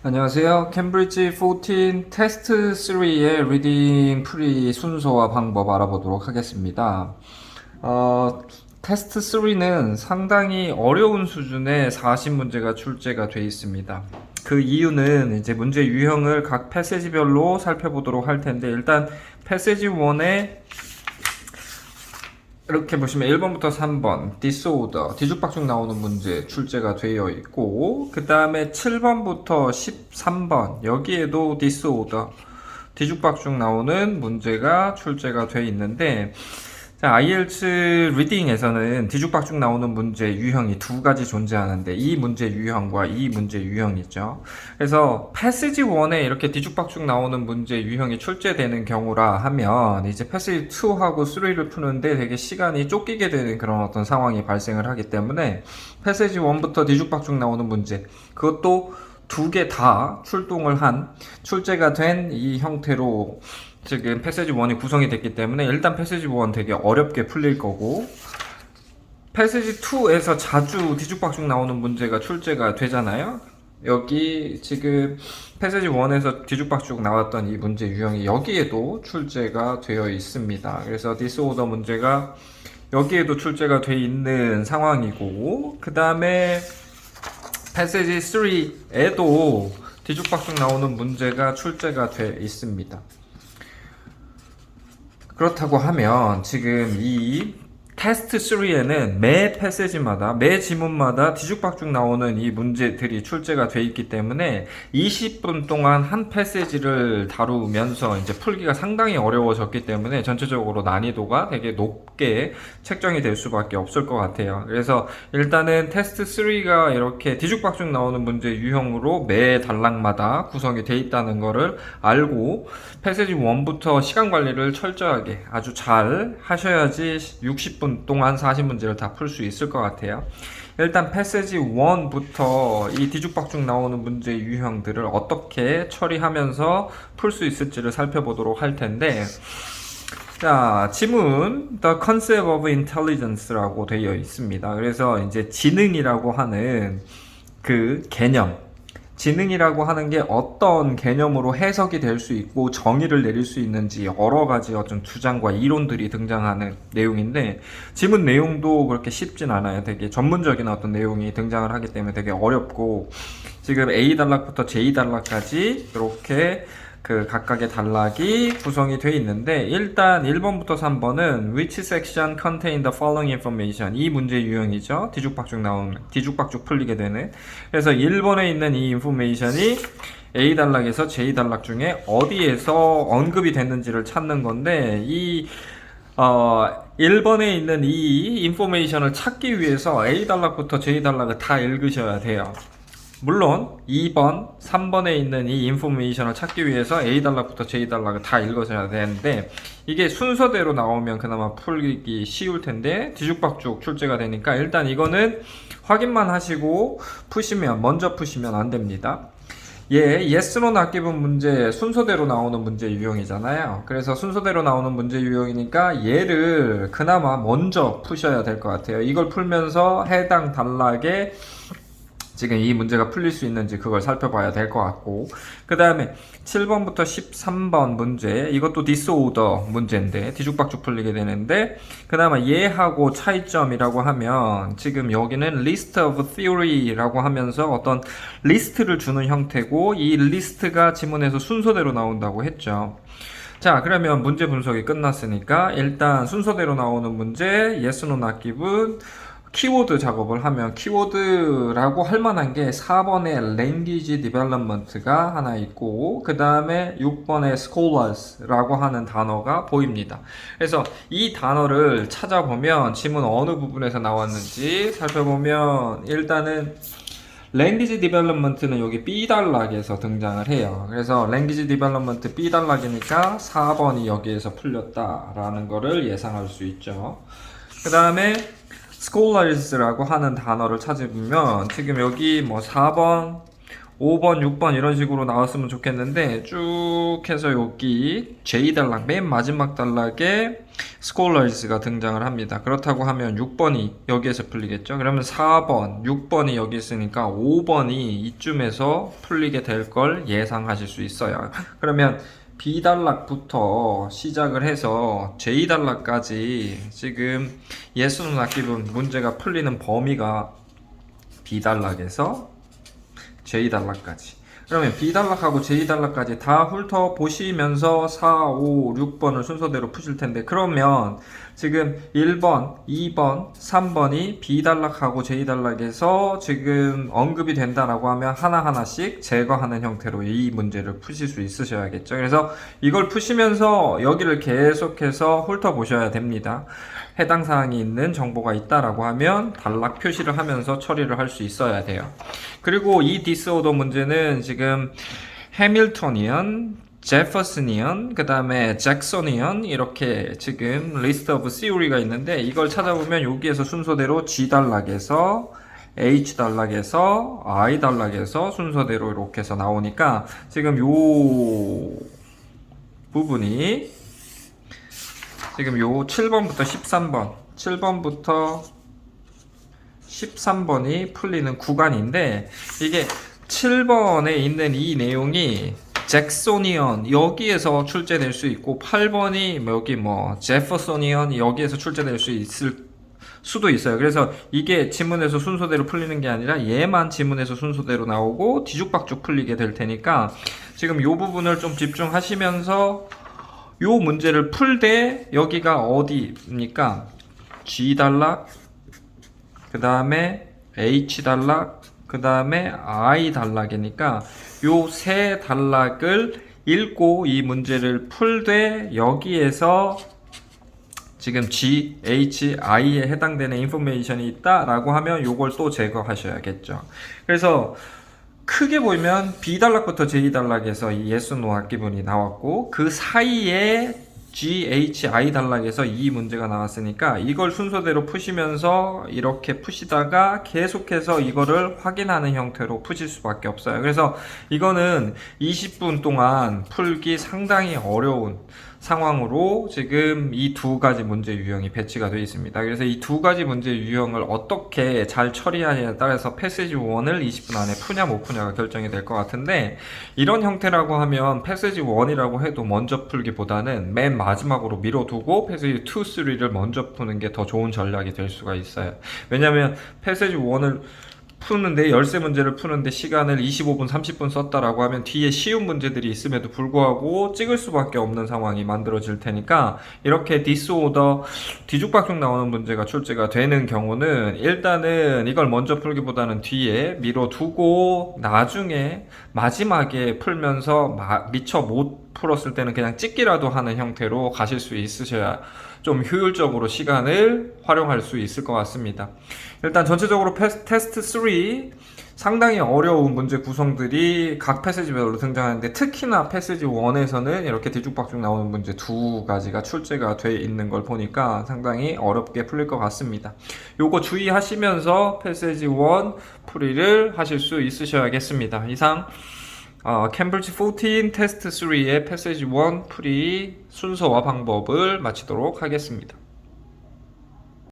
안녕하세요. 캠브리지 14 테스트 3의 리딩 프리 순서와 방법 알아보도록 하겠습니다. 테스트 3는 상당히 어려운 수준의 40문제가 출제가 되어 있습니다. 그 이유는 이제 문제 유형을 각 패세지별로 살펴보도록 할 텐데, 일단 패세지 1에 이렇게 보시면 1번부터 3번 디스오더 뒤죽박죽 나오는 문제 출제가 되어 있고, 그 다음에 7번부터 13번 여기에도 디스오더 뒤죽박죽 나오는 문제가 출제가 되어 있는데, 자, IELTS 리딩에서는 뒤죽박죽 나오는 문제 유형이 두 가지 존재하는데, 이 문제 유형과 이 문제 유형이죠. 그래서 패시지 1에 이렇게 뒤죽박죽 나오는 문제 유형이 출제되는 경우라 하면, 이제 패시지 2하고 3를 푸는데 되게 시간이 쫓기게 되는 그런 어떤 상황이 발생을 하기 때문에, 패시지 1부터 뒤죽박죽 나오는 문제, 그것도 두 개 다 출제가 된 이 형태로 지금 패세지 1이 구성이 됐기 때문에, 일단 패세지 1 되게 어렵게 풀릴 거고, 패세지 2에서 자주 뒤죽박죽 나오는 문제가 출제가 되잖아요. 여기 지금 패세지 1에서 뒤죽박죽 나왔던 이 문제 유형이 여기에도 출제가 되어 있습니다. 그래서 디스오더 문제가 여기에도 출제가 되어 있는 상황이고, 그 다음에 패세지 3에도 뒤죽박죽 나오는 문제가 출제가 되어 있습니다. 그렇다고 하면 지금 이 테스트 3에는 매 패세지마다, 매 지문마다 뒤죽박죽 나오는 이 문제들이 출제가 돼 있기 때문에 20분 동안 한 패세지를 다루면서 이제 풀기가 상당히 어려워졌기 때문에 전체적으로 난이도가 되게 높게 책정이 될 수밖에 없을 것 같아요. 그래서 일단은 테스트 3가 이렇게 뒤죽박죽 나오는 문제 유형으로 매 단락마다 구성이 돼 있다는 거를 알고, 패세지 1부터 시간 관리를 철저하게 아주 잘 하셔야지 60분 동안 40문제를 다 풀 수 있을 것 같아요. 일단 패세지 1부터 이 뒤죽박죽 나오는 문제 유형들을 어떻게 처리하면서 풀 수 있을지를 살펴보도록 할 텐데, 자, 지문 The Concept of Intelligence라고 되어 있습니다. 그래서 이제 지능이라고 하는 그 개념, 지능이라고 하는 게 어떤 개념으로 해석이 될 수 있고 정의를 내릴 수 있는지 여러 가지 어떤 주장과 이론들이 등장하는 내용인데, 지문 내용도 그렇게 쉽진 않아요. 되게 전문적인 어떤 내용이 등장을 하기 때문에 되게 어렵고, 지금 A 단락부터 J 단락까지 이렇게 그 각각의 단락이 구성이 되어 있는데, 일단 1번부터 3번은 which section contain the following information, 이 문제 유형이죠. 뒤죽박죽 풀리게 되는. 그래서 1번에 있는 이 인포메이션이 A 단락에서 J 단락 중에 어디에서 언급이 됐는지를 찾는 건데, 1번에 있는 이 인포메이션을 찾기 위해서 A 단락부터 J 단락을 다 읽으셔야 돼요. 물론 2번, 3번에 있는 이 인포메이션을 찾기 위해서 A 단락부터 J 단락을 다 읽어줘야 되는데, 이게 순서대로 나오면 그나마 풀기 쉬울 텐데 뒤죽박죽 출제가 되니까 일단 이거는 확인만 하시고 먼저 푸시면 안 됩니다. yes, no, not given 문제 순서대로 나오는 문제 유형이잖아요. 그래서 순서대로 나오는 문제 유형이니까 얘를 그나마 먼저 푸셔야 될 것 같아요. 이걸 풀면서 해당 단락에 지금 이 문제가 풀릴 수 있는지 그걸 살펴봐야 될 것 같고, 그 다음에 7번부터 13번 문제, 이것도 디스오더 문제인데 뒤죽박죽 풀리게 되는데, 그나마 얘하고 차이점이라고 하면 지금 여기는 list of theory라고 하면서 어떤 리스트를 주는 형태고, 이 리스트가 지문에서 순서대로 나온다고 했죠. 자, 그러면 문제 분석이 끝났으니까 일단 순서대로 나오는 문제 yes, no, not given 키워드 작업을 하면, 키워드라고 할 만한 게 4번에 language development가 하나 있고, 그 다음에 6번에 scholars라고 하는 단어가 보입니다. 그래서 이 단어를 찾아보면 지문 어느 부분에서 나왔는지 살펴보면, 일단은 language development는 여기 B 단락에서 등장을 해요. 그래서 language development B 단락이니까 4번이 여기에서 풀렸다라는 거를 예상할 수 있죠. 그 다음에 scholars라고 하는 단어를 찾으면 지금 여기 뭐 4번, 5번, 6번 이런 식으로 나왔으면 좋겠는데 쭉 해서 여기 J단락 맨 마지막 단락에 Scholars가 등장을 합니다. 그렇다고 하면 6번이 여기에서 풀리겠죠. 그러면 4번, 6번이 여기 있으니까 5번이 이쯤에서 풀리게 될 걸 예상하실 수 있어요. 그러면 B단락부터 시작을 해서 J단락까지 지금 예수는 악기분 문제가 풀리는 범위가 B단락에서 J단락까지. 그러면 B단락하고 J단락까지 다 훑어보시면서 4, 5, 6번을 순서대로 푸실 텐데, 그러면 지금 1번, 2번, 3번이 B단락하고 J단락에서 지금 언급이 된다라고 하면 하나하나씩 제거하는 형태로 이 문제를 푸실 수 있으셔야겠죠. 그래서 이걸 푸시면서 여기를 계속해서 훑어보셔야 됩니다. 해당 사항이 있는 정보가 있다라고 하면 단락 표시를 하면서 처리를 할 수 있어야 돼요. 그리고 이 디스오더 문제는 지금 해밀토니언, 제퍼스니언, 그 다음에 잭소니언 이렇게 지금 리스트 오브 시오리가 있는데, 이걸 찾아보면 여기에서 순서대로 G단락에서 H단락에서 I단락에서 순서대로 이렇게 해서 나오니까 지금 요 부분이 지금 요 7번부터 13번, 7번부터 13번이 풀리는 구간인데, 이게 7번에 있는 이 내용이 잭소니언 여기에서 출제될 수 있고, 8번이 여기 뭐 제퍼소니언 여기에서 출제될 수 있을 수도 있어요. 그래서 이게 지문에서 순서대로 풀리는 게 아니라 얘만 지문에서 순서대로 나오고 뒤죽박죽 풀리게 될 테니까 지금 요 부분을 좀 집중하시면서 요 문제를 풀 때 여기가 어디입니까? G단락, 그 다음에 H단락, 그 다음에 I단락이니까 요 세 단락을 읽고 이 문제를 풀 때 여기에서 지금 G, H, I에 해당되는 인포메이션이 있다라고 하면 요걸 또 제거하셔야겠죠. 그래서 크게 보면 B단락부터 J단락에서 이 yes, no 악기분이 나왔고, 그 사이에 G, H, I 단락에서 이 문제가 나왔으니까 이걸 순서대로 푸시면서 이렇게 푸시다가 계속해서 이거를 확인하는 형태로 푸실 수밖에 없어요. 그래서 이거는 20분 동안 풀기 상당히 어려운 상황으로 지금 이 두 가지 문제 유형이 배치가 되어 있습니다. 그래서 이 두 가지 문제 유형을 어떻게 잘 처리하냐에 따라서 패시지 1을 20분 안에 푸냐 못 푸냐가 결정이 될 것 같은데, 이런 형태라고 하면 패시지 1이라고 해도 먼저 풀기보다는 맨 마지막으로 미뤄두고 패시지 2, 3를 먼저 푸는 게 더 좋은 전략이 될 수가 있어요. 왜냐면 패시지 1을 푸는데 13문제를 푸는데 시간을 25분 30분 썼다라고 하면 뒤에 쉬운 문제들이 있음에도 불구하고 찍을 수밖에 없는 상황이 만들어질 테니까, 이렇게 디스오더 뒤죽박죽 나오는 문제가 출제가 되는 경우는 일단은 이걸 먼저 풀기보다는 뒤에 미뤄두고 나중에 마지막에 풀면서 미처 못 풀었을 때는 그냥 찍기라도 하는 형태로 가실 수 있으셔야 좀 효율적으로 시간을 활용할 수 있을 것 같습니다. 일단 전체적으로 테스트 3 상당히 어려운 문제 구성들이 각 패시지별로 등장하는데, 특히나 패시지 1에서는 이렇게 뒤죽박죽 나오는 문제 두 가지가 출제가 돼 있는 걸 보니까 상당히 어렵게 풀릴 것 같습니다. 요거 주의하시면서 패시지 1 풀이를 하실 수 있으셔야겠습니다. 이상 캠브리지 14 테스트 3의 패시지 1 풀이 순서와 방법을 마치도록 하겠습니다.